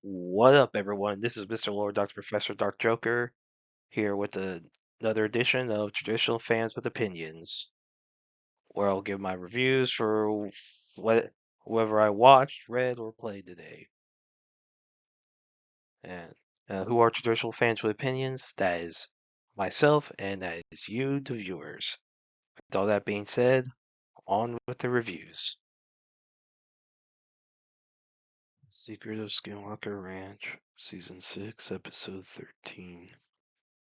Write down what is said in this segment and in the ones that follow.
What up, everyone? This is Mr. Lord, Dr. Professor, Dark Joker, here with another edition of Traditional Fans with Opinions, where I'll give my reviews for whoever I watched, read, or played today. And who are Traditional Fans with Opinions? That is myself, and that is you, the viewers. With all that being said, on with the reviews. Secret of Skinwalker Ranch, Season 6, Episode 13.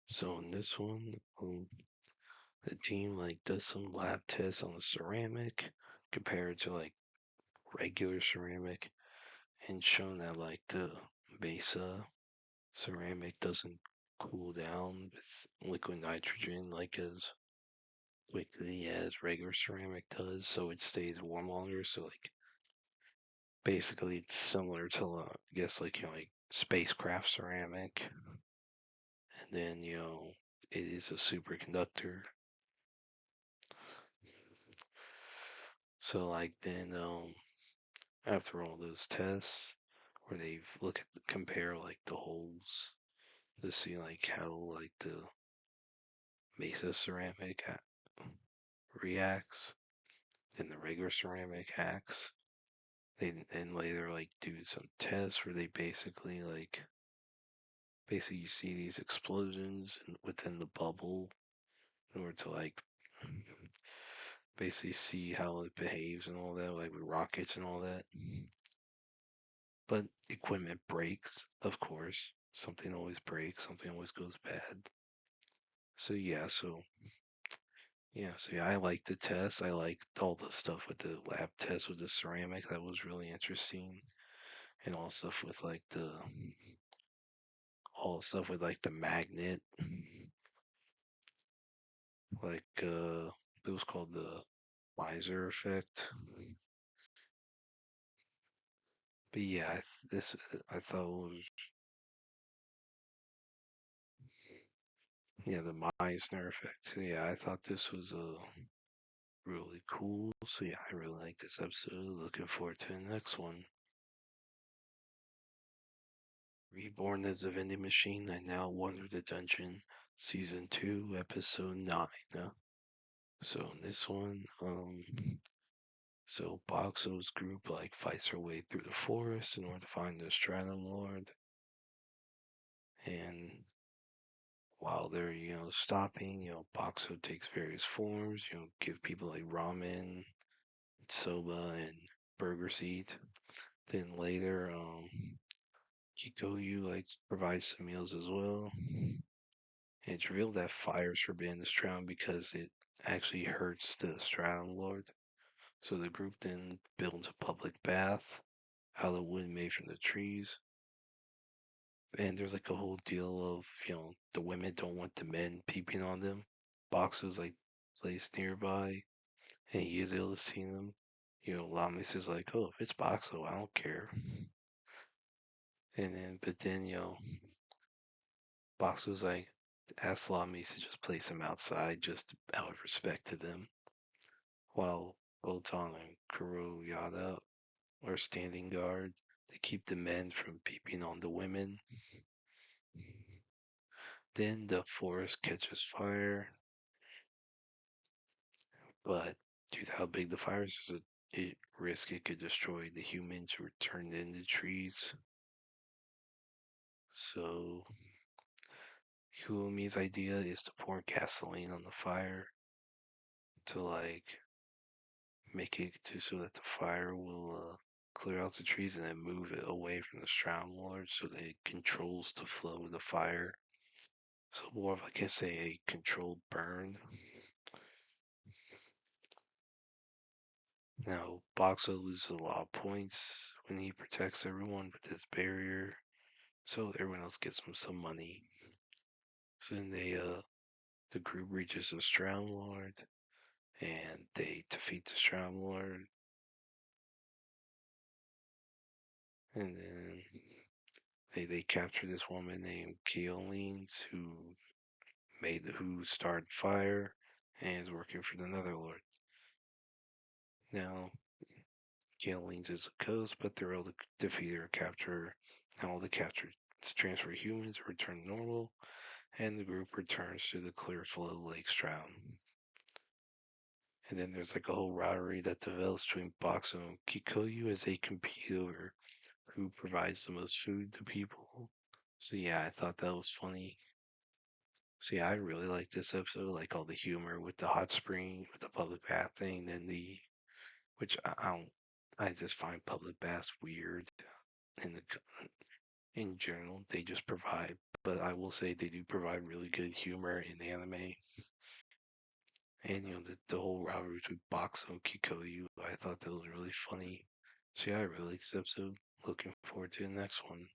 So in this one, the team does some lab tests on the ceramic compared to regular ceramic, and shown that the Mesa ceramic doesn't cool down with liquid nitrogen as quickly as regular ceramic does, so it stays warm longer. So basically it's similar to I guess spacecraft ceramic, and then it is a superconductor. So then after all those tests where they compare the holes to see how the mesa ceramic reacts, then the regular ceramic acts. They then later do some tests where they basically you see these explosions within the bubble in order to basically see how it behaves and all that, with rockets and all that. But equipment breaks, of course. Something always breaks, something always goes bad. So yeah, I liked the test. I liked all the stuff with the lab test with the ceramic. That was really interesting. And all stuff with the magnet. It was called the Weiser effect. But yeah, I thought it was, yeah, the Meissner effect. So yeah, I thought this was really cool. So yeah, I really like this episode. Looking forward to the next one. Reborn as a vending machine, I now wander the dungeon. Season 2, episode 9. So in this one, so Boxo's group fights their way through the forest in order to find the Stratum Lord. And while they're, stopping, Boxo takes various forms, give people ramen, soba, and burger seed. Then later, Kikoyu provides some meals as well. And it's revealed that fire is forbidden in the Stratum because it actually hurts the Stratum Lord. So the group then builds a public bath out of wood made from the trees. And there's a whole deal of, the women don't want the men peeping on them. Boxer's placed nearby, and he is able to see them. Lamis is oh, if it's Boxo, I don't care. But then, Boxer's asks Lamis to just place him outside, just out of respect to them. While Botan and Kuroyada are standing guard to keep the men from peeping on the women. Then the forest catches fire, but due to how big the fire is, there's a risk it could destroy the humans who are turned into trees. So Kuomi's idea is to pour gasoline on the fire to make it so that the fire will clear out the trees and then move it away from the Stratum Lord so that it controls the flow of the fire. So more of a controlled burn. Now Boxo loses a lot of points when he protects everyone with his barrier, so everyone else gets him some money. So then the group reaches the Stratum Lord, and they defeat the Stratum Lord. And then they capture this woman named Keolines who started fire and is working for the Netherlord. Now Keolines is a ghost, but they're able to defeat her, capture her, Now all the captured transfer humans return normal, and the group returns to the clear flow Lake Stroud. And then there's like a whole rivalry that develops between Boxo and Kikoyu as they compete over who provides the most food to people. So yeah, I thought that was funny. So yeah, I really like this episode, like all the humor with the hot spring, with the public bath thing, then which I don't, I just find public baths weird in the in general. They just provide, but I will say they do provide really good humor in the anime. And the whole rivalry between Boxo and Kikoyu, I thought that was really funny. So yeah, I really like this episode. Looking forward to the next one.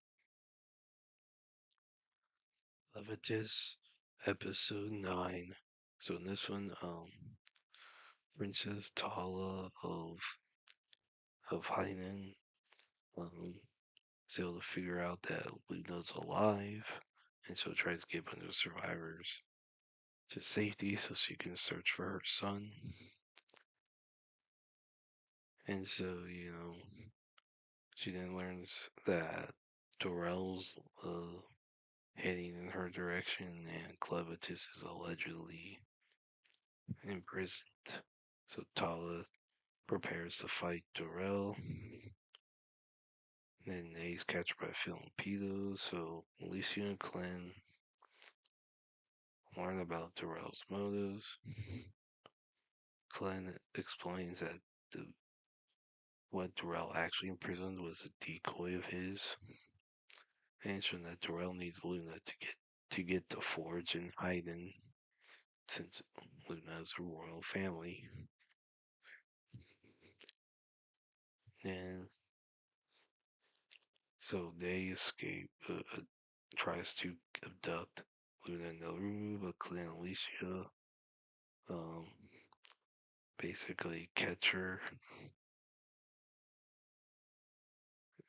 Clevatess, episode 9. So in this one, Princess Tala of Hainan, um, is able to figure out that Luna's alive, and so tries to get one of the survivors to safety so she can search for her son. And so, she then learns that Dorel's heading in her direction, and Clevatess is allegedly imprisoned. So Tala prepares to fight Dorel. Then he's captured by Phil and Pito, so Alicia and Glenn learn about Dorel's motives. Glenn explains that what Dorel actually imprisoned was a decoy of his, answering that Dorel needs Luna to get the forge and hide in, since Luna is a royal family. And so they escape, tries to abduct Luna and Naru, but Glenn and Alicia um, basically catch her.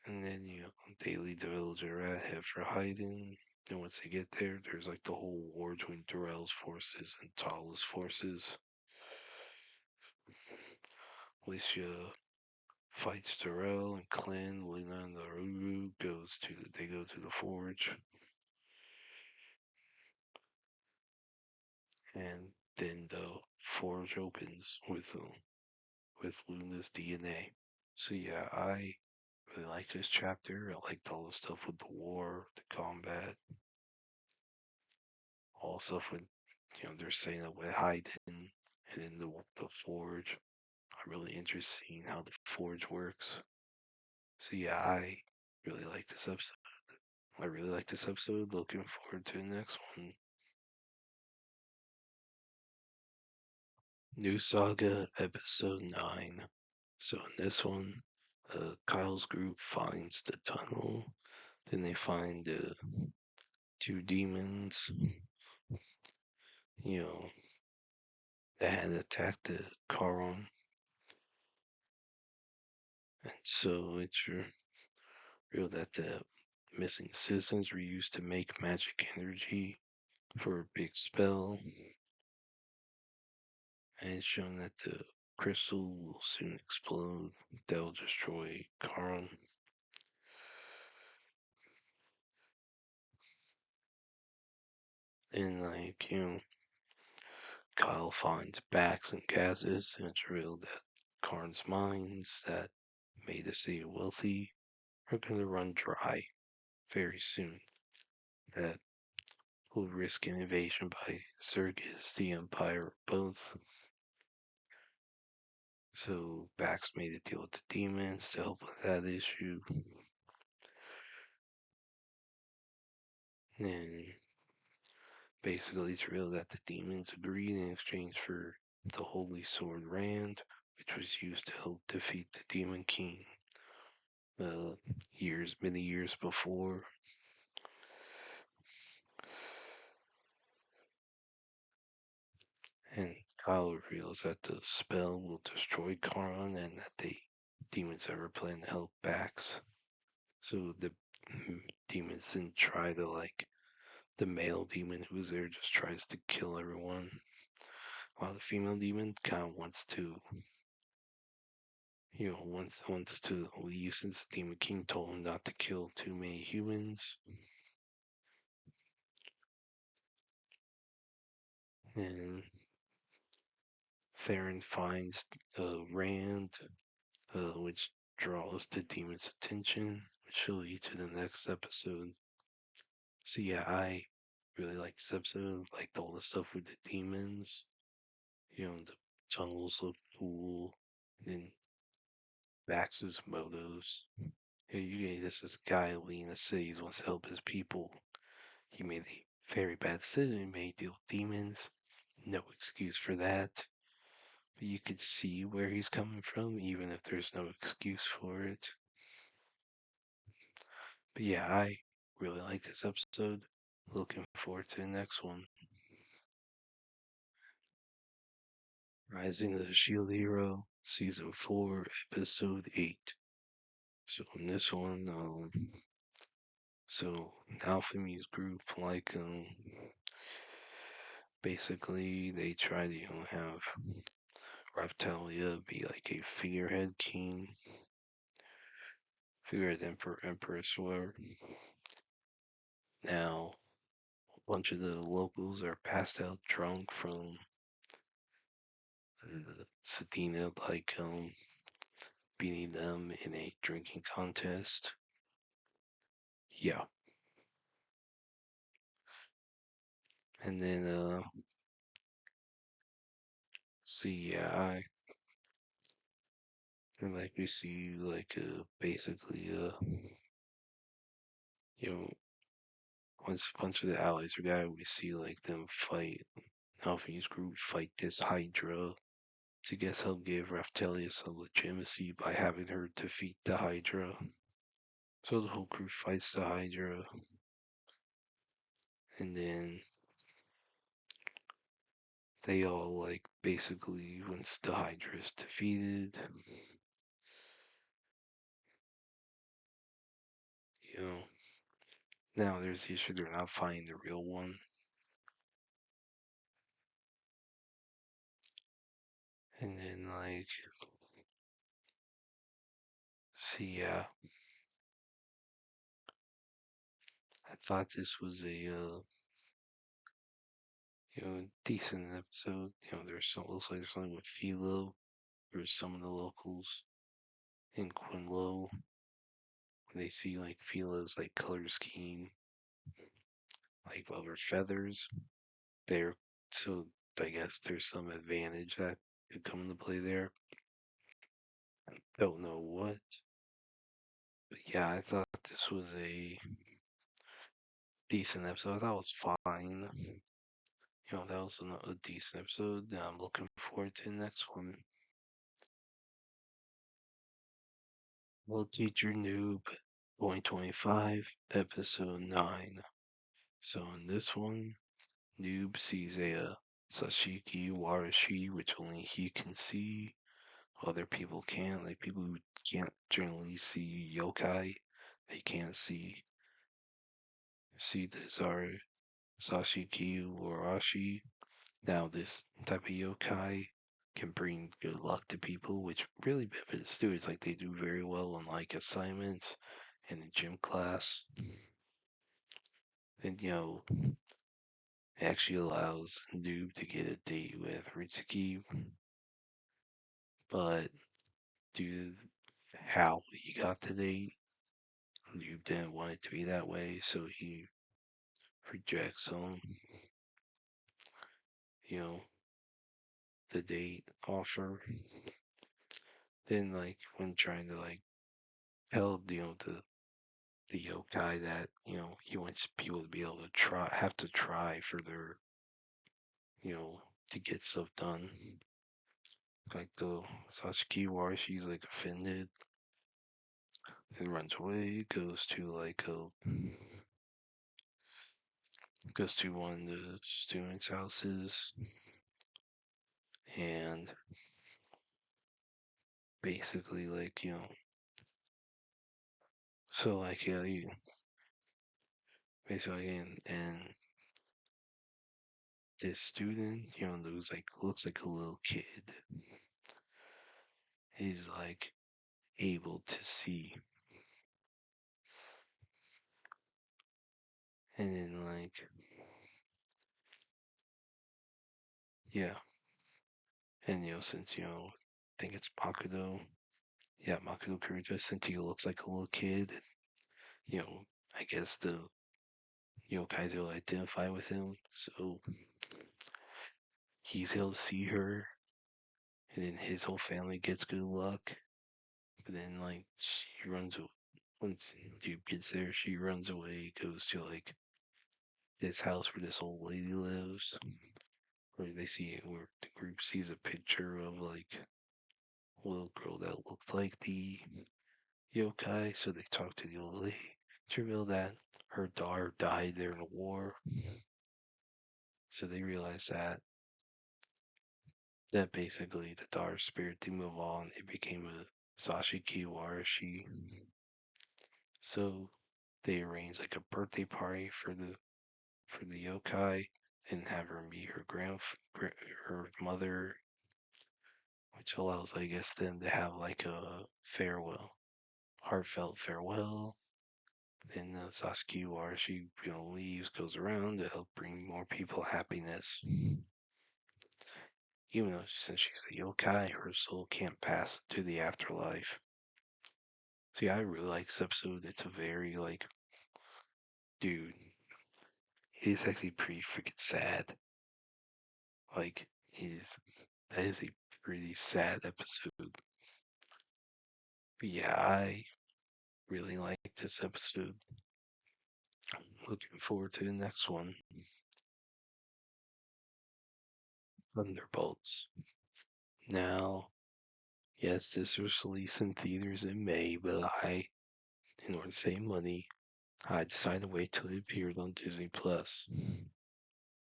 And then, they lead the villager at head for hiding. And once they get there, there's like the whole war between Darrell's forces and Tala's forces. Alicia fights Darrell and Clint. Lena and Naru they go to the forge. And then the forge opens with Luna's DNA. So yeah, I really liked this chapter. I liked all the stuff with the war, the combat, all stuff with they're saying that with Hayden and in the forge. I'm really interested in how the forge works. So yeah, I really like this episode. I really like this episode. Looking forward to the next one. New Saga episode 9. So in this one, Kyle's group finds the tunnel. Then they find the two demons, you know, that had attacked the Charon. And so it's revealed that the missing citizens were used to make magic energy for a big spell. And it's shown that the crystal will soon explode. That will destroy Charon. And Kyle finds backs and gases, and it's revealed that Karn's mines that made the city wealthy are going to run dry very soon. That will risk an invasion by Zergis, the Empire, both. So Bax made a deal with the demons to help with that issue. And basically, it's revealed that the demons agreed in exchange for the Holy Sword Rand, which was used to help defeat the Demon King many years before. And Kyle reveals that the spell will destroy Charon and that the demons ever plan to help Bax. So the demons then try to the male demon who's there just tries to kill everyone, while the female demon kind of wants to, wants to leave since the Demon King told him not to kill too many humans. And Theron finds Rand, which draws the demon's attention, which will lead to the next episode. So yeah, I really like this episode. Liked all the stuff with the demons. The tunnels look cool. And Max's motives. This is a guy leading the cities, wants to help his people. He made a very bad decision. He made deal with demons. No excuse for that. But you could see where he's coming from, even if there's no excuse for it. But yeah, I really like this episode. Looking forward to the next one. Rising of the Shield Hero, Season 4, Episode 8. So in this one, so Alchemy's group, basically they try to, have Raptalia be like a figurehead emperor, empress, whatever. Now, a bunch of the locals are passed out drunk from Sadina, beating them in a drinking contest. Yeah. And then, and we see, basically, you know, once a bunch of the allies are died, we see, them fight, Alphys group fight this Hydra to guess help give Raftalia some legitimacy by having her defeat the Hydra. So the whole crew fights the Hydra, and then they all basically once the Hydra is defeated, you know, now there's the issue they're not finding the real one. And then yeah, I thought this was a decent episode. Looks like there's something with Philo. There's some of the locals in Quinlow when they see Philo's color scheme, over feathers. There, so I guess there's some advantage that could come into play there. Don't know what, but yeah, I thought this was a decent episode. I thought it was fine. That was a decent episode. I'm looking forward to the next one. Well, Teacher Nube, 2025, episode 9. So in this one, Nube sees a Sashiki Warashi, which only he can see. Other people can't. People who can't generally see yokai, they can't see the Zaru Sashiki Warashi. Now this type of yokai can bring good luck to people, which really benefits students. They do very well on assignments and in gym class. And it actually allows Noob to get a date with Ritsuki, but due to how he got the date, Noob didn't want it to be that way, so he rejects you know, the date offer. Then when trying to tell the yokai that he wants people to be able to have to try for their to get stuff done. The Sasuke War, she's offended and runs away. Goes to one of the students' houses and basically so yeah, basically and this student who's looks like a little kid. He's able to see. And then, like, yeah. And, since, I think it's Makoto. Yeah, Makoto Kuruta, since he looks like a little kid, you know, I guess the yokais will identify with him. So he's able to see her, and then his whole family gets good luck. But then, like, she runs away. Once Nube gets there, she runs away, goes to, like, this house where this old lady lives, where the group sees a picture of, like, a little girl that looked like the yokai. So they talk to the old lady to reveal that her daughter died there in the war. So they realize that basically the daughter's spirit did move on. It became a Sashiki Warashi. So they arrange like a birthday party for the yokai and have her meet her mother, which allows, I guess, them to have like a farewell, heartfelt farewell. Then Sasuke Warashi, leaves, goes around to help bring more people happiness. Even though since she's a yokai, her soul can't pass to the afterlife. See, I really like this episode. It's a very like, dude, it's actually pretty freaking sad. Like, that is a pretty sad episode. But yeah, I really like this episode. Looking forward to the next one. Thunderbolts. Now, yes, this was released in theaters in May, but in order to save money, I decided to wait till it appeared on Disney Plus.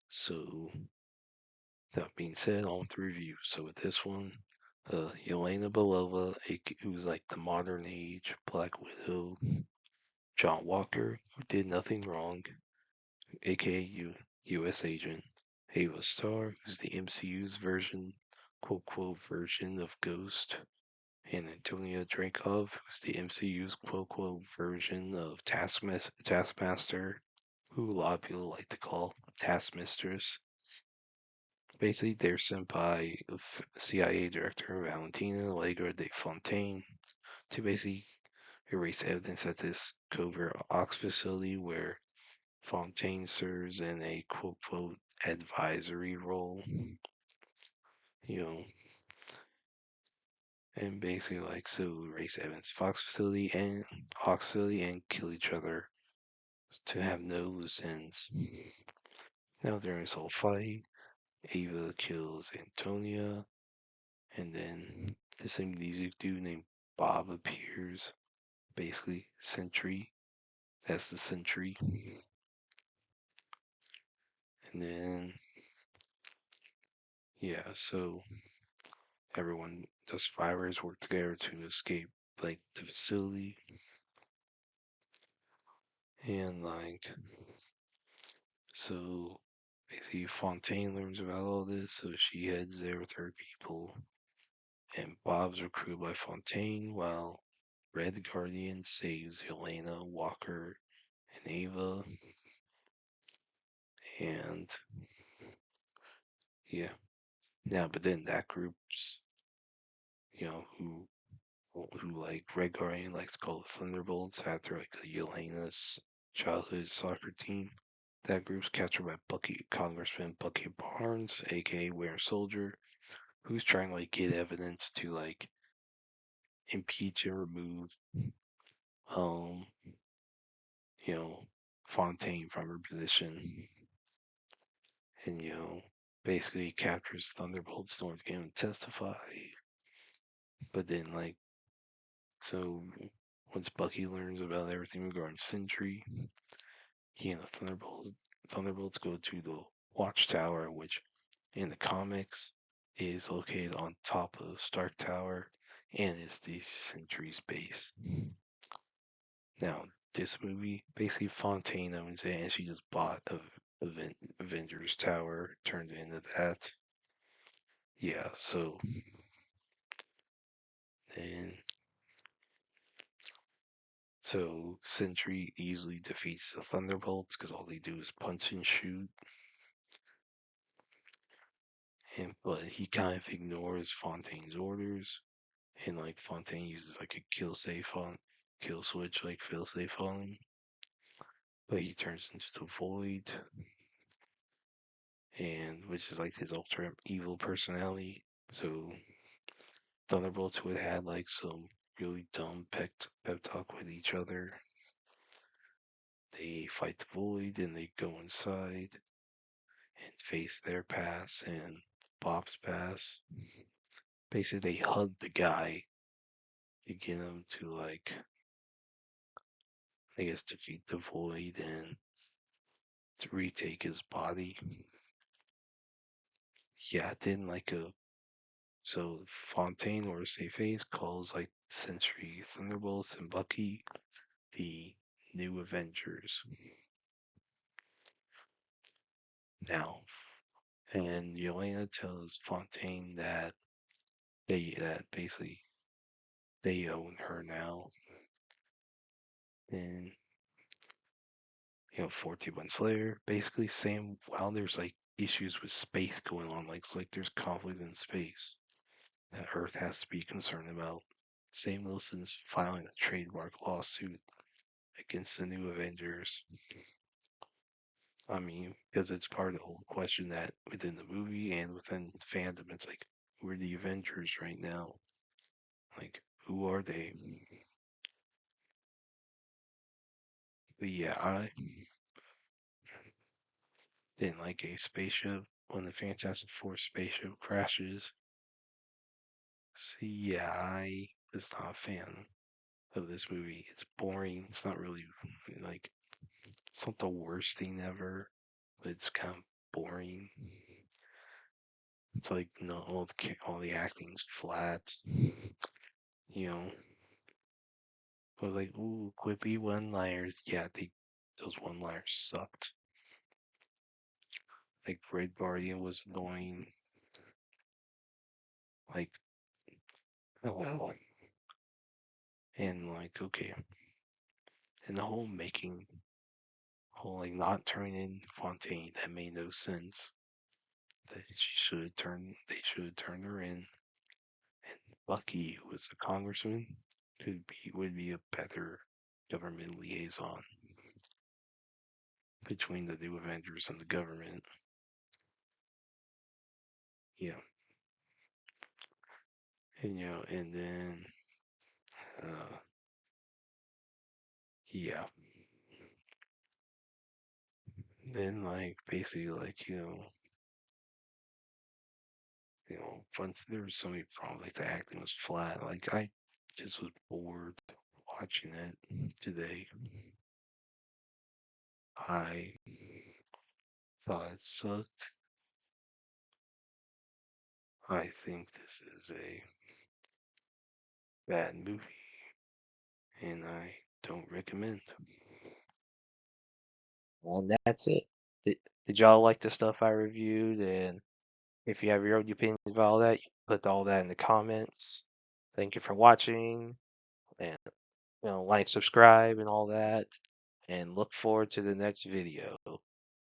So, that being said, on with the review. So with this one, Yelena Belova, who's like the modern age Black Widow, John Walker, who did nothing wrong, aka U.S. agent, Ava Starr, who's the MCU's quote quote version of Ghost, and Antonia Dreykov, who's the MCU's quote quote version of Taskmaster, who a lot of people like to call Taskmistress. Basically, they're sent by CIA Director Valentina Allegra de Fontaine to basically erase evidence at this covert Ox facility where Fontaine serves in a quote quote advisory role, you know, and basically like so erase evidence Fox facility and Ox facility and kill each other to have no loose ends. Now during this whole fight, Ava kills Antonia, and then this amnesic dude named Bob appears. Basically, Sentry. That's the Sentry. And then, yeah, so the survivors work together to escape, like, the facility. And, like, so basically, Fontaine learns about all this, so she heads there with her people. And Bob's recruited by Fontaine, while Red Guardian saves Elena, Walker, and Ava. And yeah, now, but then that group's, who like Red Guardian likes to call the Thunderbolts after like Elena's childhood soccer team. That group's captured by Congressman Bucky Barnes, aka Winter Soldier, who's trying to like get evidence to like impeach and remove um you know Fontaine from her position, and basically captures Thunderbolts in order to get him to testify. But then like so once Bucky learns about everything regarding Sentry, he and the Thunderbolts go to the Watchtower, which in the comics is located on top of Stark Tower and is the Sentry's base. Now, this movie, basically Fontaine owns it, and she just bought Avengers Tower, turned it into that. Yeah, so then So Sentry easily defeats the Thunderbolts because all they do is punch and shoot. But he kind of ignores Fontaine's orders, and like Fontaine uses like a kill switch, like fail safe on him. But he turns into the Void, and which is like his ultra evil personality. So Thunderbolts would have had like some really dumb pep talk with each other. They fight the Void, and they go inside and face their pass and Bob's pass. Basically, they hug the guy to get him to like, I guess, defeat the Void and to retake his body. Yeah, then like a so Fontaine or Face calls like Sentry Thunderbolts and Bucky the new Avengers now. And Yelena tells Fontaine that basically they own her now. And 41 Slayer basically saying while there's like issues with space going on, like it's like there's conflict in space that Earth has to be concerned about. Sam Wilson's filing a trademark lawsuit against the new Avengers. I mean, because it's part of the whole question that within the movie and within fandom, it's like, who are the Avengers right now? Like, who are they? But yeah, I didn't like a spaceship when the Fantastic Four spaceship crashes. See, yeah, I was not a fan of this movie. It's boring. It's not really like it's not the worst thing ever, but it's kind of boring. It's like no, all the acting's flat. You know, I was like, ooh, quippy one-liners. Yeah, those one-liners sucked. Like Red Guardian was annoying. Like, oh well. And like, okay, and the whole like not turning in Fontaine, that made no sense. That they should have turned her in. And Bucky, who was a congressman, would be a better government liaison between the new Avengers and the government. Yeah, and and then uh, yeah, then like basically like there was so many problems. Like the acting was flat. Like I just was bored watching it today. I thought it sucked. I think this is a bad movie, and I don't recommend. Well, that's it. Did y'all like the stuff I reviewed? And if you have your own opinions about all that, you put all that in the comments. Thank you for watching, and like, subscribe, and all that. And look forward to the next video.